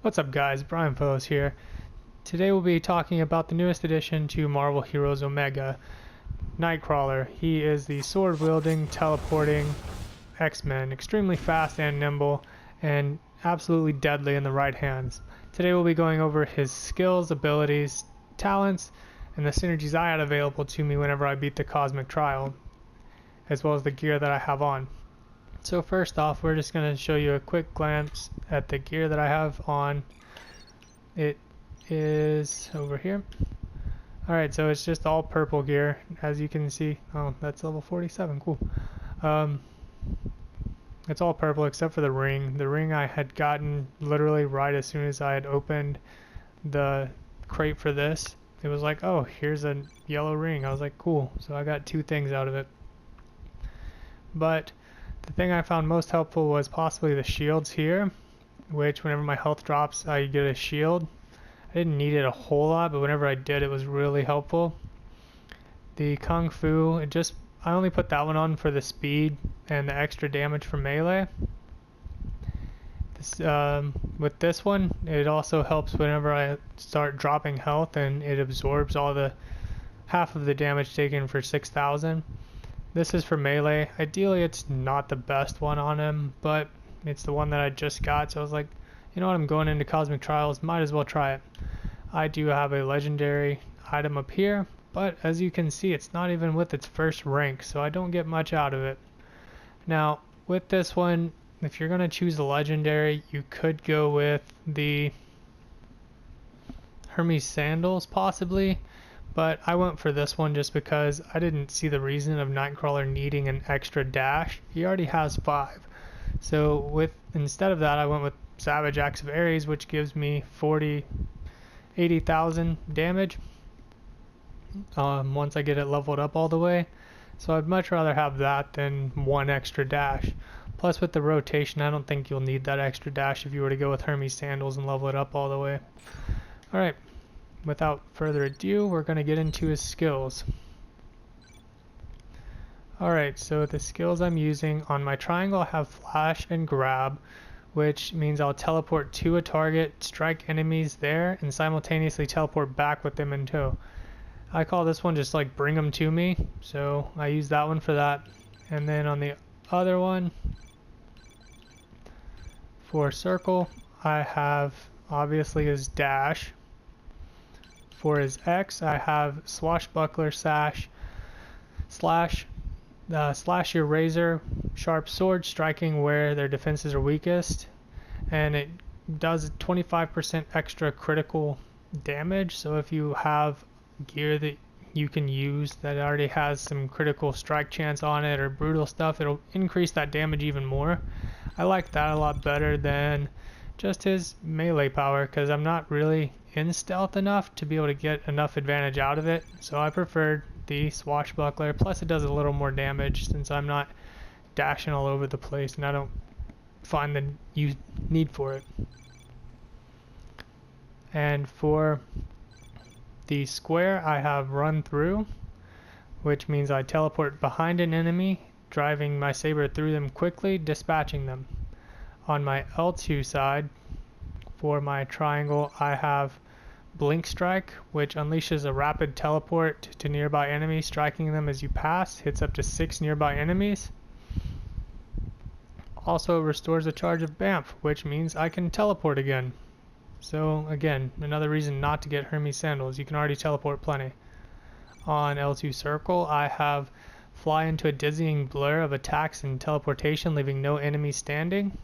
What's up guys, Brian Fellows here. Today we'll be talking about the newest addition to Marvel Heroes Omega, Nightcrawler. He is the sword-wielding, teleporting X-Men, extremely fast and nimble, and absolutely deadly in the right hands. Today we'll be going over his skills, abilities, talents, and the synergies I had available to me whenever I beat the Cosmic Trial, as well as the gear that I have on. So first off, we're just going to show you a quick glance at the gear that I have on. It is over here. Alright, so it's just all purple gear, as you can see. Oh, that's level 47, cool. It's all purple except for the ring. The ring I had gotten literally right as soon as I had opened the crate for this. It was like, oh, here's a yellow ring. I was like, cool. So I got two things out of it. But the thing I found most helpful was possibly the shields here, which whenever my health drops, I get a shield. I didn't need it a whole lot, but whenever I did, it was really helpful. The Kung Fu, I only put that one on for the speed and the extra damage for melee. With this one, it also helps whenever I start dropping health, and it absorbs half of the damage taken for 6,000. This is for melee. Ideally, it's not the best one on him, but it's the one that I just got, so I was like, you know what, I'm going into Cosmic Trials, might as well try it. I do have a legendary item up here, but as you can see, it's not even with its first rank, so I don't get much out of it. Now, with this one, if you're going to choose a legendary, you could go with the Hermes Sandals, possibly. But I went for this one just because I didn't see the reason of Nightcrawler needing an extra dash. He already has 5. So instead of that, I went with Savage Axe of Ares, which gives me 80,000 damage once I get it leveled up all the way. So I'd much rather have that than one extra dash. Plus with the rotation, I don't think you'll need that extra dash if you were to go with Hermes Sandals and level it up all the way. Alright. Without further ado, we're going to get into his skills. Alright, so the skills I'm using on my triangle, I have Flash and Grab, which means I'll teleport to a target, strike enemies there, and simultaneously teleport back with them in tow. I call this one just like bring them to me, so I use that one for that. And then on the other one, for Circle, I have obviously his dash. For his X, I have Swashbuckler Slash your razor sharp sword, striking where their defenses are weakest, and it does 25% extra critical damage. So if you have gear that you can use that already has some critical strike chance on it or brutal stuff, it'll increase that damage even more. I like that a lot better than just his melee power, because I'm not really in stealth enough to be able to get enough advantage out of it, so I preferred the Swashbuckler. Plus it does a little more damage since I'm not dashing all over the place and I don't find the need for it. And for the square, I have Run Through, which means I teleport behind an enemy, driving my saber through them quickly, dispatching them. On my L2 side, for my triangle, I have Blink Strike, which unleashes a rapid teleport to nearby enemies, striking them as you pass, hits up to 6 nearby enemies. Also restores a charge of BAMF, which means I can teleport again. So again, another reason not to get Hermes Sandals, you can already teleport plenty. On L2 Circle, I have Fly into a dizzying blur of attacks and teleportation, leaving no enemies standing.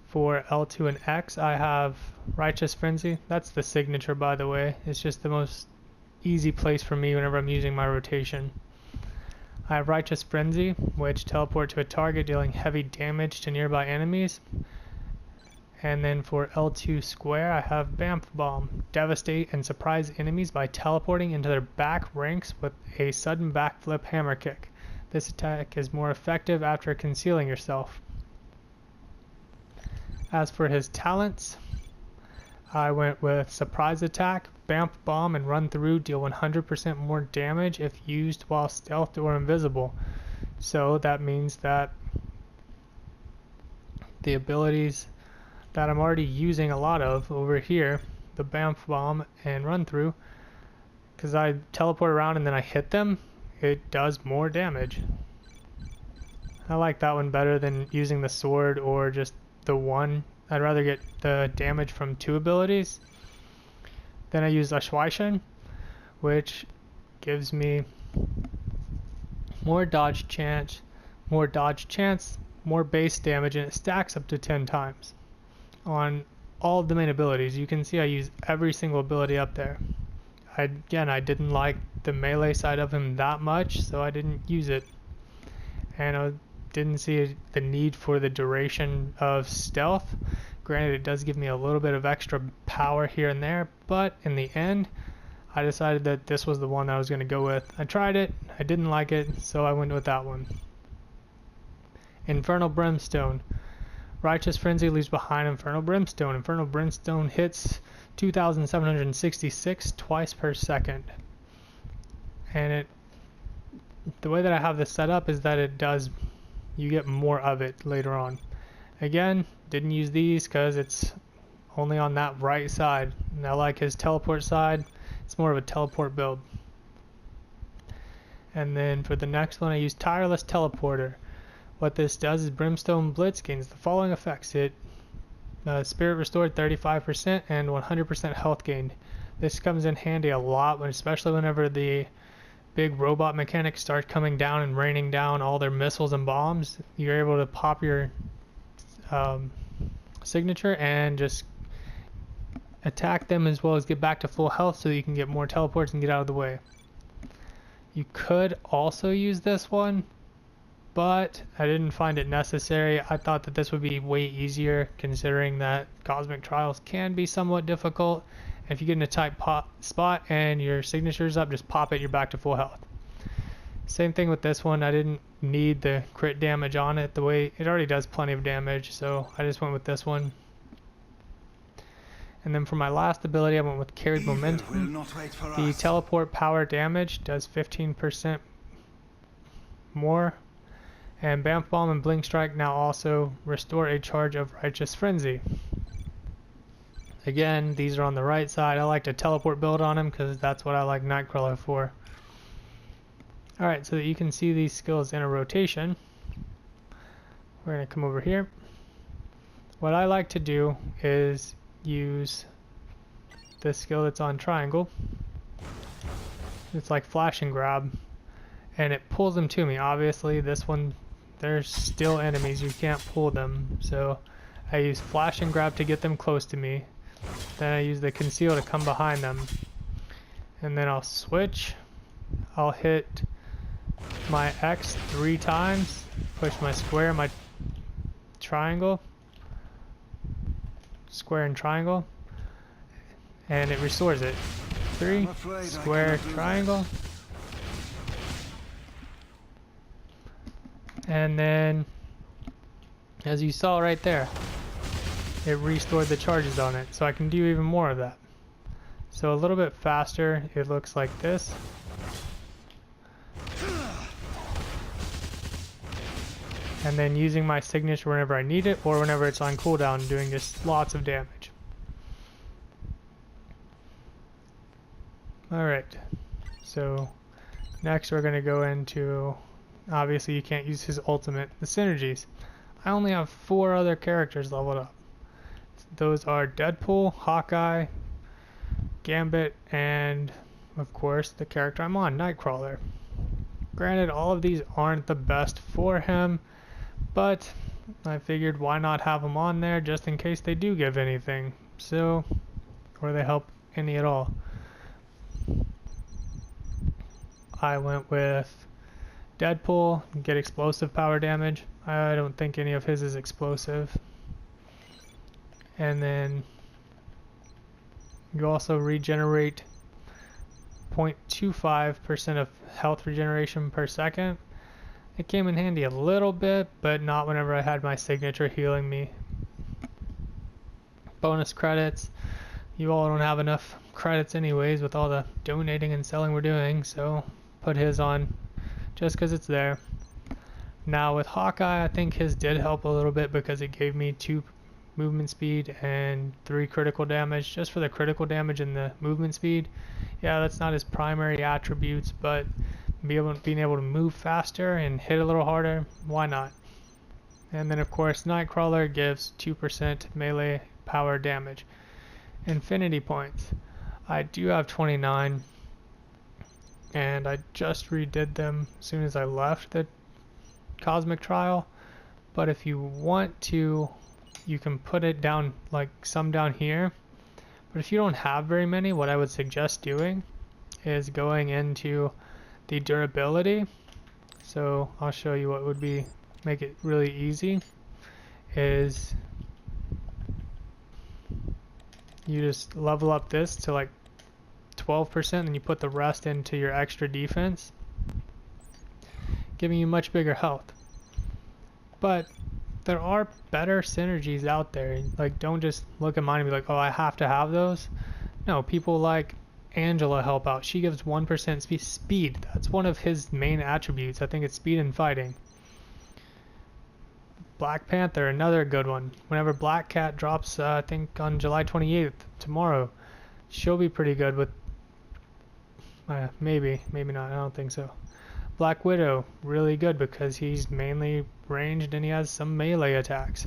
For L2 and X, I have Righteous Frenzy. That's the signature, by the way. It's just the most easy place for me whenever I'm using my rotation. I have Righteous Frenzy, which teleport to a target, dealing heavy damage to nearby enemies. And then for L2 Square, I have Bamf Bomb. Devastate and surprise enemies by teleporting into their back ranks with a sudden backflip hammer kick. This attack is more effective after concealing yourself. As for his talents, I went with Surprise Attack, Bamf Bomb, and Run Through deal 100% more damage if used while stealthed or invisible. So that means that the abilities that I'm already using a lot of over here, the Bamf Bomb and Run Through, because I teleport around and then I hit them, it does more damage. I like that one better than using the sword or just the one. I'd rather get the damage from 2 abilities. Then I use Ashwaishan, which gives me more dodge chance, more base damage, and it stacks up to 10 times on all of the main abilities. You can see I use every single ability up there. I didn't like the melee side of him that much, so I didn't use it. And I didn't see the need for the duration of stealth. Granted, it does give me a little bit of extra power here and there, but in the end, I decided that this was the one that I was going to go with. I tried it, I didn't like it, so I went with that one. Infernal Brimstone. Righteous Frenzy leaves behind Infernal Brimstone. Infernal Brimstone hits 2,766 twice per second. And the way that I have this set up is that you get more of it later on. Again, didn't use these because it's only on that right side. And I like his teleport side. It's more of a teleport build. And then for the next one, I use Tireless Teleporter. What this does is Brimstone Blitz gains the following effects. Spirit restored 35% and 100% health gained. This comes in handy a lot, especially whenever the big robot mechanics start coming down and raining down all their missiles and bombs. You're able to pop your signature and just attack them as well as get back to full health so you can get more teleports and get out of the way. You could also use this one, but I didn't find it necessary. I thought that this would be way easier considering that Cosmic Trials can be somewhat difficult. And if you get in a tight spot and your signature's up, just pop it, you're back to full health. Same thing with this one. I didn't need the crit damage on it. The way it already does plenty of damage, so I just went with this one. And then for my last ability, I went with Carried Momentum. The teleport power damage does 15% more. And Bamf Bomb and Blink Strike now also restore a charge of Righteous Frenzy. Again, these are on the right side. I like to teleport build on them because that's what I like Nightcrawler for. Alright, so that you can see these skills in a rotation, we're going to come over here. What I like to do is use this skill that's on triangle. It's like flash and grab, and it pulls them to me. Obviously, this one, they're still enemies. You can't pull them. So I use flash and grab to get them close to me. Then I use the conceal to come behind them. And then I'll switch. I'll hit my X 3 times, push my square, my triangle, square and triangle, and it restores it. 3, square, triangle, and then as you saw right there, it restored the charges on it, so I can do even more of that. So a little bit faster, it looks like this. And then using my signature whenever I need it or whenever it's on cooldown, doing just lots of damage. Alright, so next we're going to go into, obviously you can't use his ultimate, the synergies. I only have 4 other characters leveled up. Those are Deadpool, Hawkeye, Gambit, and of course the character I'm on, Nightcrawler. Granted, all of these aren't the best for him, but I figured why not have them on there just in case they do give anything, so, or they help any at all. I went with Deadpool, get explosive power damage. I don't think any of his is explosive. And then you also regenerate 0.25% of health regeneration per second. It came in handy a little bit, but not whenever I had my signature healing me. Bonus credits. You all don't have enough credits anyways with all the donating and selling we're doing, so put his on just because it's there. Now with Hawkeye, I think his did help a little bit because it gave me movement speed, and 3 critical damage. Just for the critical damage and the movement speed, yeah, that's not his primary attributes, but being able to move faster and hit a little harder, why not? And then of course Nightcrawler gives 2% melee power damage. Infinity points. I do have 29, and I just redid them as soon as I left the Cosmic Trial, but if you want to, you can put it down, like some down here. But if you don't have very many, what I would suggest doing is going into the durability. So I'll show you what would be make it really easy. Is you just level up this to like 12%, and you put the rest into your extra defense, giving you much bigger health. But there are better synergies out there. Like, don't just look at mine and be like, oh, I have to have those. No, people like Angela help out. She gives 1% speed. That's one of his main attributes. I think it's speed and fighting. Black Panther, another good one. Whenever Black Cat drops, I think on July 28th, tomorrow, she'll be pretty good with, maybe not, I don't think so. Black Widow, really good because he's mainly ranged and he has some melee attacks.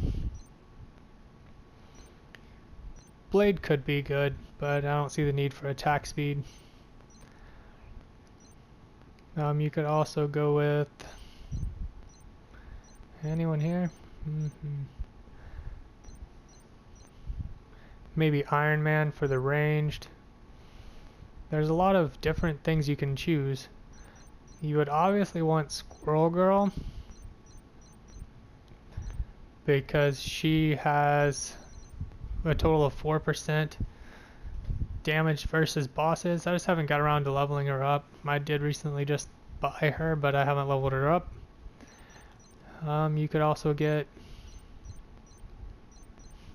Blade could be good, but I don't see the need for attack speed. You could also go with anyone here. Maybe Iron Man for the ranged. There's a lot of different things you can choose. You would obviously want Squirrel Girl because she has a total of 4% damage versus bosses. I just haven't got around to leveling her up. I did recently just buy her, but I haven't leveled her up. You could also get,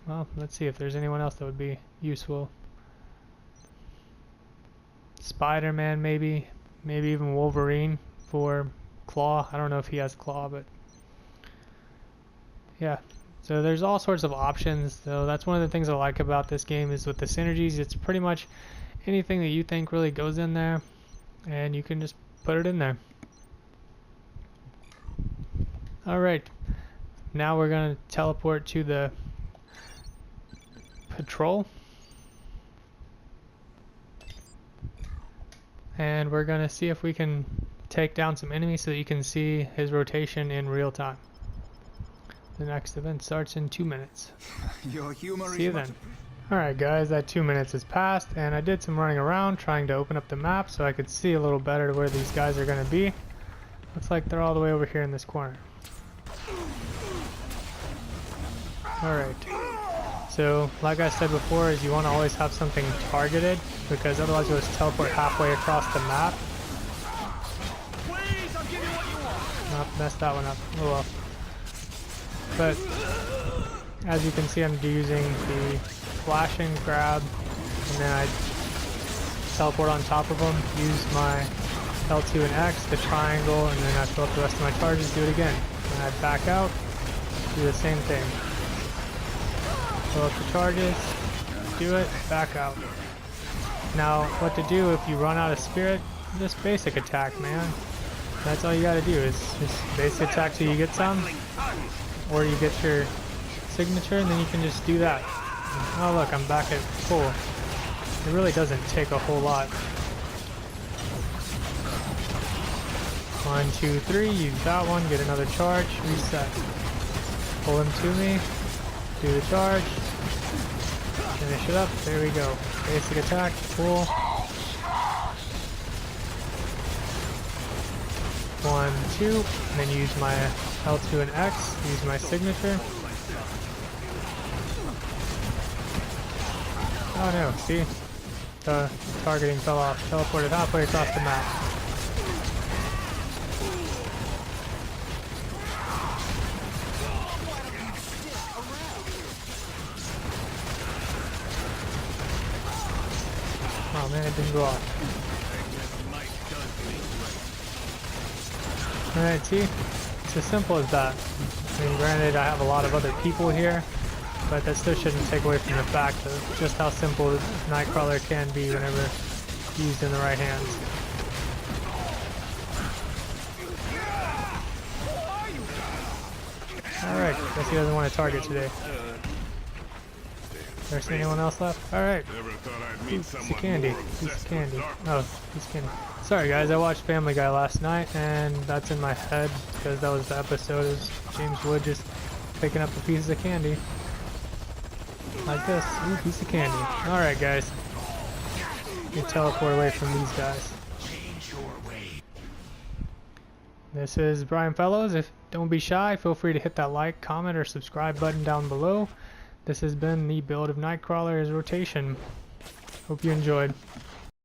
well, let's see if there's anyone else that would be useful. Spider-Man maybe even Wolverine for Claw. I don't know if he has Claw, but yeah. So there's all sorts of options. So that's one of the things I like about this game is with the synergies. It's pretty much anything that you think really goes in there, and you can just put it in there. Alright, now we're going to teleport to the patrol. And we're going to see if we can take down some enemies so that you can see his rotation in real time. The next event starts in 2 minutes. Your humor see you then. Alright guys, that 2 minutes has passed, and I did some running around trying to open up the map so I could see a little better where these guys are going to be. Looks like they're all the way over here in this corner. Alright, so like I said before, is you want to always have something targeted, because otherwise you'll just teleport halfway across the map. Please, I'll give you what you want. Oh, messed that one up. Oh well. But as you can see, I'm using the flash and grab, and then I teleport on top of them, use my L2 and X, the triangle, and then I fill up the rest of my charges, do it again. And I back out, do the same thing. Fill up the charges, do it, back out. Now, what to do if you run out of spirit? Just basic attack, man. That's all you gotta do is just basic attack till you get some, or you get your signature, and then you can just do that. Oh look, I'm back at full. It really doesn't take a whole lot. 1, 2, 3, use that one, get another charge, reset. Pull him to me, do the charge, finish it up, there we go. Basic attack, pull. 1, 2, and then use my L2 and X, use my signature. Oh no, see? The targeting fell off, teleported halfway across the map. Oh man, it didn't go off. Alright, see? It's as simple as that. I mean, granted, I have a lot of other people here, but that still shouldn't take away from the fact of just how simple Nightcrawler can be whenever used in the right hands. Alright, guess he doesn't want to target today. There's anyone else left? Alright. Piece of candy. Piece of candy. Oh, piece of candy. Sorry guys, I watched Family Guy last night and that's in my head because that was the episode of James Wood just picking up the pieces of candy. Like this. Ooh, piece of candy. Alright guys. You teleport away from these guys. This is Brian Fellows. Don't be shy, feel free to hit that like, comment, or subscribe button down below. This has been the build of Nightcrawler as rotation. Hope you enjoyed.